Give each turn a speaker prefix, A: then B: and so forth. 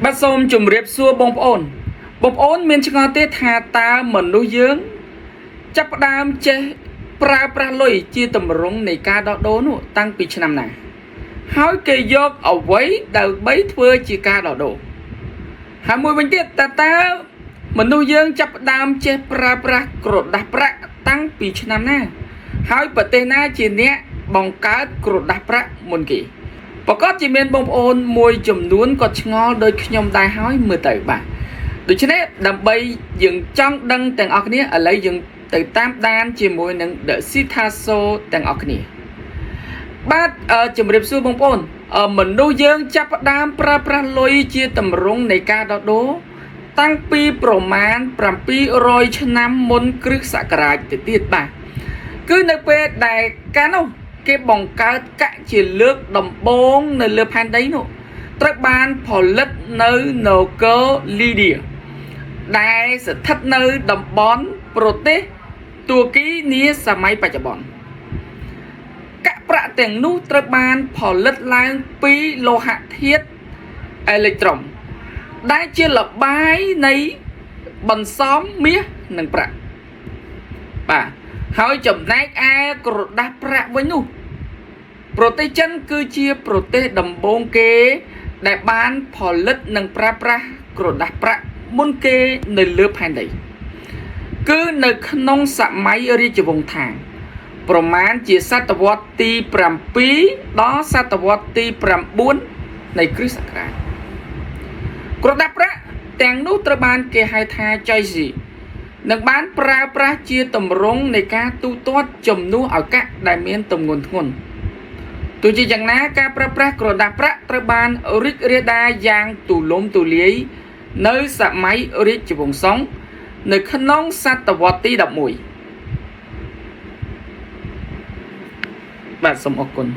A: បាត់សូមជម្រាបសួរបងប្អូនមានឆ្ងល់ទេថាតើមនុស្សយើងចាប់ផ្ដើមចេះប្រើប្រាស់លុយជាទម្រង់នៃការដោះដូរនោះតាំងពីឆ្នាំណាហើយគេយកអ្វីដើម្បីធ្វើជាការដោះដូរហើយមួយវិញទៀតតើមនុស្សយើងចាប់ផ្ដើមចេះប្រើប្រាស់ក្រដាសប្រាក់តាំងពីឆ្នាំណាហើយប្រទេសណាជាអ្នកបង្កើតក្រដាសប្រាក់មុនគេប្រកាសជាមានបងប្អូនមួយចំនួនក៏ឆ្ងល់ដូចខ្ញុំដែរហើយមើលទៅបាទដូច្នេះដើម្បីយើងចង់ដឹងទាំងអស់គ្នាឥឡូវយើងទៅតាមដានជាមួយនឹង The Citaso ទាំងអស់គ្នាបាទជំរាបសួរបងប្អូនមនុស្សយើងចាប់ផ្ដើមប្រើប្រាស់លុយជាទម្រង់នៃការដោះដូរតាំងពីប្រមាណ700ឆ្នាំមុនគ្រិស្តសករាជទៅទៀតបាទគឺនៅពេលដែលកាលនោះគេបង្កើតកាក់ជាលើកដំបូងនៅលើផែនដីនោះត្រូវបានផលិតនៅនគរលីឌាដែលស្ថិតនៅតំបន់ប្រទេសទួរគីនាសម័យបច្ចុប្បន្នកាក់ប្រាក់ទាំងនោះត្រូវបានផលិតឡើងពីលោហៈធាតុអេឡិចត្រូនដែលជាលបាយនៃបន្សំមាសនិងប្រាក់បាទហើយចំណែកឯក្រដាសប្រាក់វិញនោះប្រទេសចិនគឺជាប្រទេសដំបូងគេដែលបានផលិតនិងប្រើប្រាស់ក្រដាសប្រាក់មុនគេនៅលើផែនដីគឺនៅក្នុងសម័យរាជវង្សថាងប្រមាណជាសតវត្សទី7ដល់សតវត្សទី9នៃគ្រិស្តសករាជក្រដាសប្រាក់ទាំងនោះត្រូវបានគេហៅថាចៃស៊ីនឹងបានប្រើប្រាស់ជាទម្រង់នៃការទូទាត់ជំនួសឲ្យកាក់ដែលមានទម្ងន់ធ្ងន់ទោះជាយ៉ាងណាការប្រើប្រាស់ក្រដាសប្រាក់ត្រូវបានរីករាលដាលយ៉ាងទូលំទូលាយនៅសម័យរាជវង្សសុងនៅក្នុងសតវត្សទី11បាទសូមអរគុណ